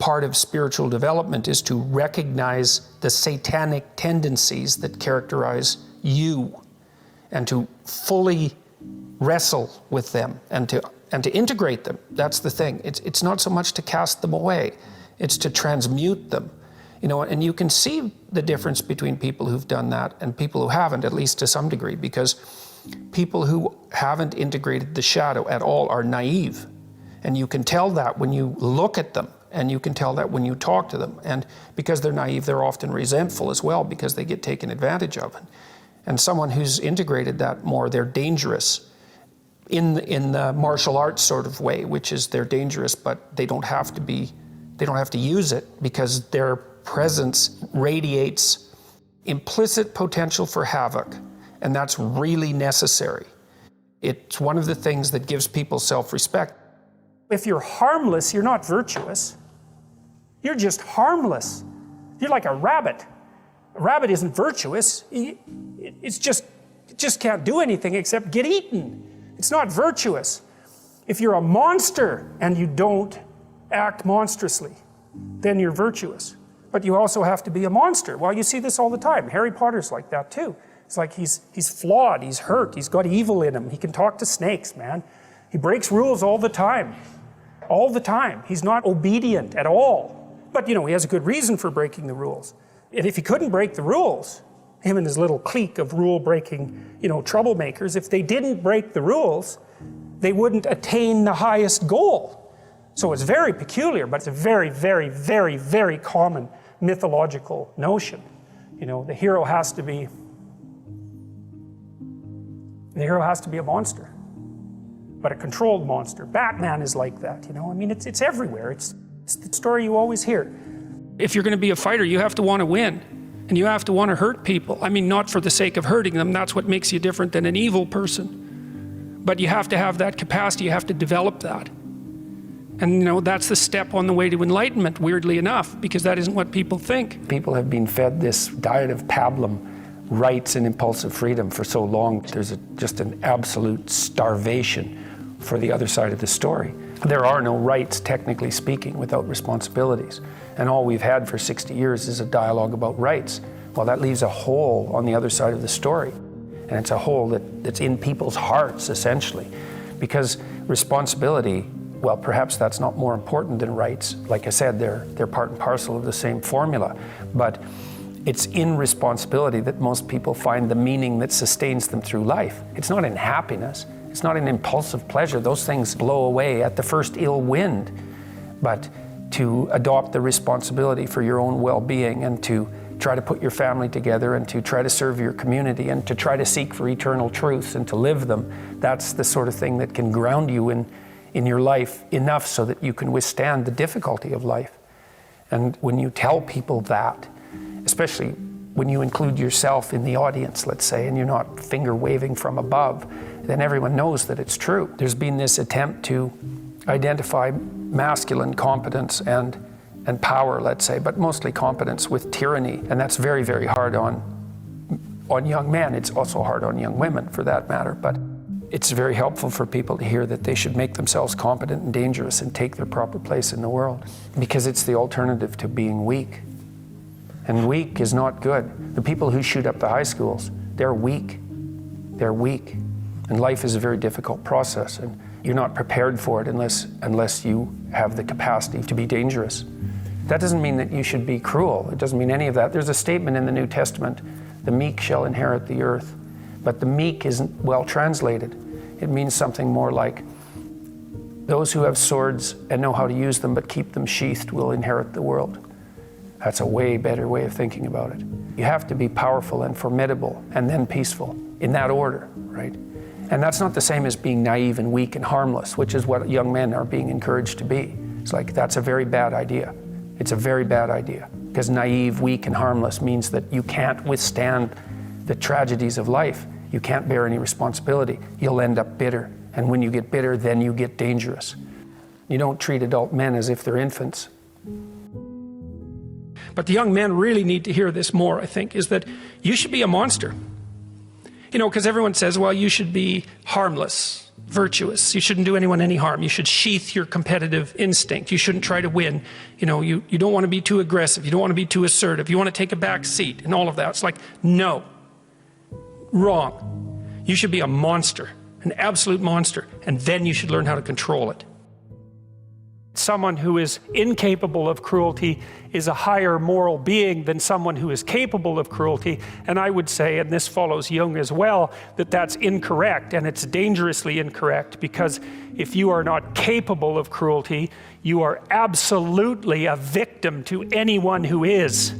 part of spiritual development is to recognize the satanic tendencies that characterize you and to fully wrestle with them and to integrate them. That's the thing. It's not so much to cast them away, it's to transmute them. You know, and you can see the difference between people who've done that and people who haven't, at least to some degree, because people who haven't integrated the shadow at all are naive. And you can tell that when you look at them, and you can tell that when you talk to them. And because they're naive, they're often resentful as well because they get taken advantage of. And someone who's integrated that more, they're dangerous in the martial arts sort of way, which is they're dangerous, but they don't have to use it because their presence radiates implicit potential for havoc, and that's really necessary. It's one of the things that gives people self-respect. If you're harmless, you're not virtuous. You're just harmless. You're like a rabbit. A rabbit isn't virtuous. It just can't do anything except get eaten. It's not virtuous. If you're a monster and you don't act monstrously, then you're virtuous. But you also have to be a monster. Well, you see this all the time. Harry Potter's like that too. It's like he's flawed, he's hurt, he's got evil in him. He can talk to snakes, man. He breaks rules all the time. All the time. He's not obedient at all. But you know, he has a good reason for breaking the rules. And if he couldn't break the rules, him and his little clique of rule-breaking, you know, troublemakers, if they didn't break the rules, they wouldn't attain the highest goal. So it's very peculiar, but it's a very, very, very, very common mythological notion. You know, the hero has to be a monster, but a controlled monster. Batman is like that, you know. I mean, it's everywhere. It's the story you always hear. If you're going to be a fighter, you have to want to win. And you have to want to hurt people. I mean, not for the sake of hurting them. That's what makes you different than an evil person. But you have to have that capacity. You have to develop that. And you know, that's the step on the way to enlightenment, weirdly enough, because that isn't what people think. People have been fed this diet of pablum, rights and impulsive freedom for so long. There's just an absolute starvation for the other side of the story. There are no rights, technically speaking, without responsibilities. And all we've had for 60 years is a dialogue about rights. Well, that leaves a hole on the other side of the story. And it's a hole that's in people's hearts, essentially. Because responsibility, well, perhaps that's not more important than rights. Like I said, they're part and parcel of the same formula. But it's in responsibility that most people find the meaning that sustains them through life. It's not in happiness. It's not in impulsive pleasure. Those things blow away at the first ill wind. But to adopt the responsibility for your own well-being and to try to put your family together and to try to serve your community and to try to seek for eternal truths and to live them, that's the sort of thing that can ground you in your life enough so that you can withstand the difficulty of life. And when you tell people that, especially when you include yourself in the audience, let's say, and you're not finger waving from above, then everyone knows that it's true. There's been this attempt to identify masculine competence and power, let's say, but mostly competence with tyranny. And that's very, very hard on young men. It's also hard on young women, for that matter. But it's very helpful for people to hear that they should make themselves competent and dangerous and take their proper place in the world, because it's the alternative to being weak. And weak is not good. The people who shoot up the high schools, they're weak. They're weak. And life is a very difficult process, and you're not prepared for it unless you have the capacity to be dangerous. That doesn't mean that you should be cruel. It doesn't mean any of that. There's a statement in the New Testament, the meek shall inherit the earth. But the meek isn't well translated. It means something more like, those who have swords and know how to use them but keep them sheathed will inherit the world. That's a way better way of thinking about it. You have to be powerful and formidable and then peaceful, in that order, right? And that's not the same as being naive and weak and harmless, which is what young men are being encouraged to be. It's like, that's a very bad idea. It's a very bad idea, because naive, weak, and harmless means that you can't withstand the tragedies of life. You can't bear any responsibility. You'll end up bitter. And when you get bitter, then you get dangerous. You don't treat adult men as if they're infants. But the young men really need to hear this more, I think, is that you should be a monster. You know, because everyone says, well, you should be harmless. virtuous. You shouldn't do anyone any harm. You should sheath your competitive instinct. You shouldn't try to win. You know, you don't want to be too aggressive. You don't want to be too assertive. You want to take a back seat and all of that. It's like, no. Wrong. You should be a monster, an absolute monster, and then you should learn how to control it. Someone who is incapable of cruelty is a higher moral being than someone who is capable of cruelty. And I would say, and this follows Jung as well, that that's incorrect, and it's dangerously incorrect, because if you are not capable of cruelty, you are absolutely a victim to anyone who is.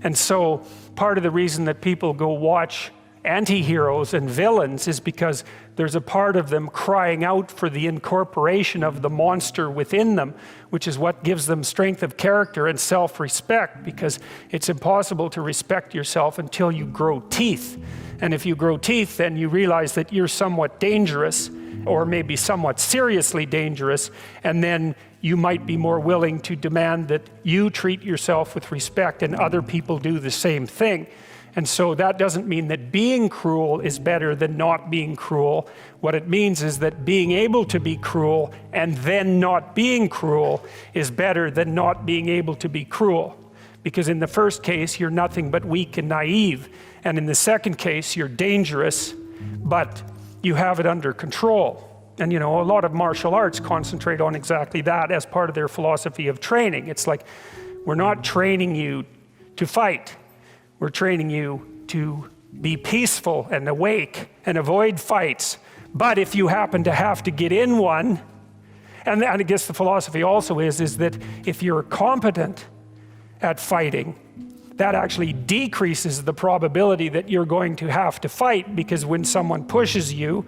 And so part of the reason that people go watch anti-heroes and villains is because there's a part of them crying out for the incorporation of the monster within them, which is what gives them strength of character and self-respect, because it's impossible to respect yourself until you grow teeth. And if you grow teeth, then you realize that you're somewhat dangerous, or maybe somewhat seriously dangerous, and then you might be more willing to demand that you treat yourself with respect and other people do the same thing. And so that doesn't mean that being cruel is better than not being cruel. What it means is that being able to be cruel and then not being cruel is better than not being able to be cruel. Because in the first case, you're nothing but weak and naive. And in the second case, you're dangerous, but you have it under control. And you know, a lot of martial arts concentrate on exactly that as part of their philosophy of training. It's like, we're not training you to fight. We're training you to be peaceful and awake and avoid fights. But if you happen to have to get in one, and I guess the philosophy also is that if you're competent at fighting, that actually decreases the probability that you're going to have to fight, because when someone pushes you,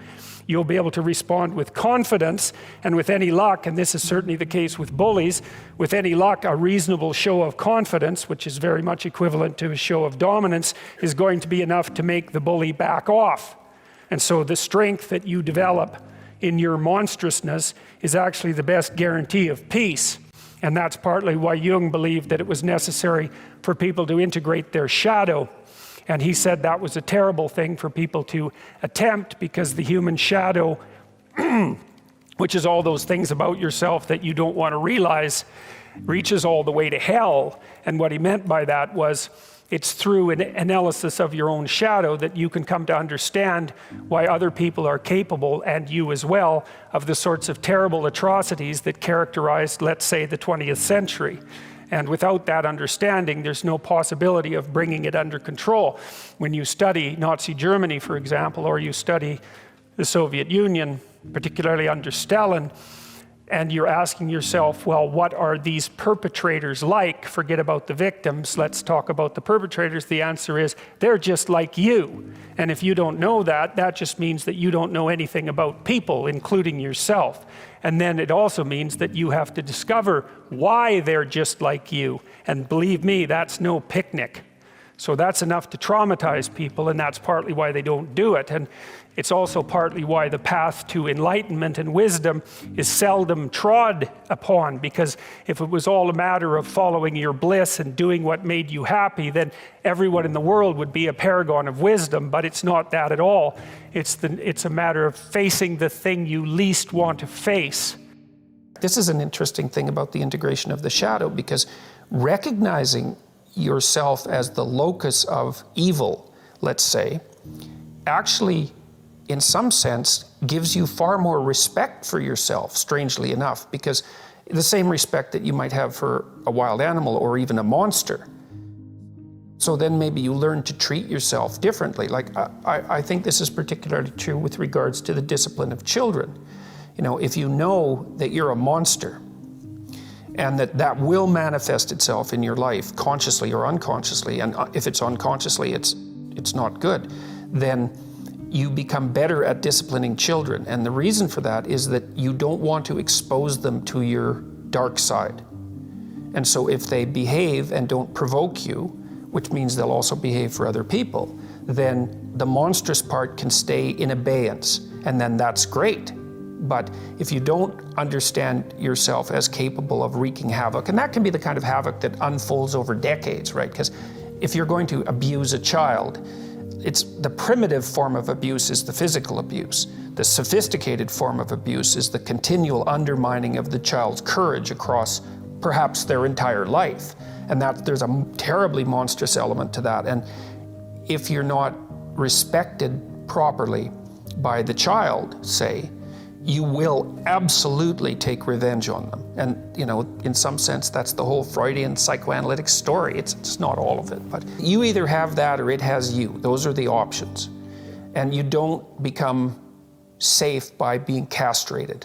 you'll be able to respond with confidence, and with any luck, and this is certainly the case with bullies, with any luck, a reasonable show of confidence, which is very much equivalent to a show of dominance, is going to be enough to make the bully back off. And so the strength that you develop in your monstrousness is actually the best guarantee of peace. And that's partly why Jung believed that it was necessary for people to integrate their shadow. And he said that was a terrible thing for people to attempt, because the human shadow, which is all those things about yourself that you don't want to realize, reaches all the way to hell. And what he meant by that was, it's through an analysis of your own shadow that you can come to understand why other people are capable, and you as well, of the sorts of terrible atrocities that characterized, let's say, the 20th century. And without that understanding, there's no possibility of bringing it under control. When you study Nazi Germany, for example, or you study the Soviet Union, particularly under Stalin, and you're asking yourself, well, what are these perpetrators like? Forget about the victims, let's talk about the perpetrators. The answer is, they're just like you. And if you don't know that, that just means that you don't know anything about people, including yourself. And then it also means that you have to discover why they're just like you. And believe me, that's no picnic. So that's enough to traumatize people, and that's partly why they don't do it. And it's also partly why the path to enlightenment and wisdom is seldom trod upon, because if it was all a matter of following your bliss and doing what made you happy, then everyone in the world would be a paragon of wisdom. But it's not that at all. It's a matter of facing the thing you least want to face. This is an interesting thing about the integration of the shadow, because recognizing yourself as the locus of evil, let's say, actually, in some sense, gives you far more respect for yourself, strangely enough, because the same respect that you might have for a wild animal or even a monster. So then maybe you learn to treat yourself differently. Like, I think this is particularly true with regards to the discipline of children. You know, if you know that you're a monster, and that will manifest itself in your life, consciously or unconsciously, and if it's unconsciously, it's not good, then you become better at disciplining children. And the reason for that is that you don't want to expose them to your dark side. And so if they behave and don't provoke you, which means they'll also behave for other people, then the monstrous part can stay in abeyance, and then that's great. But if you don't understand yourself as capable of wreaking havoc, and that can be the kind of havoc that unfolds over decades, right? Because if you're going to abuse a child, it's the primitive form of abuse is the physical abuse. The sophisticated form of abuse is the continual undermining of the child's courage across perhaps their entire life. And that there's a terribly monstrous element to that. And if you're not respected properly by the child, say, you will absolutely take revenge on them. And, you know, in some sense, that's the whole Freudian psychoanalytic story. It's not all of it, but you either have that or it has you. Those are the options. And you don't become safe by being castrated.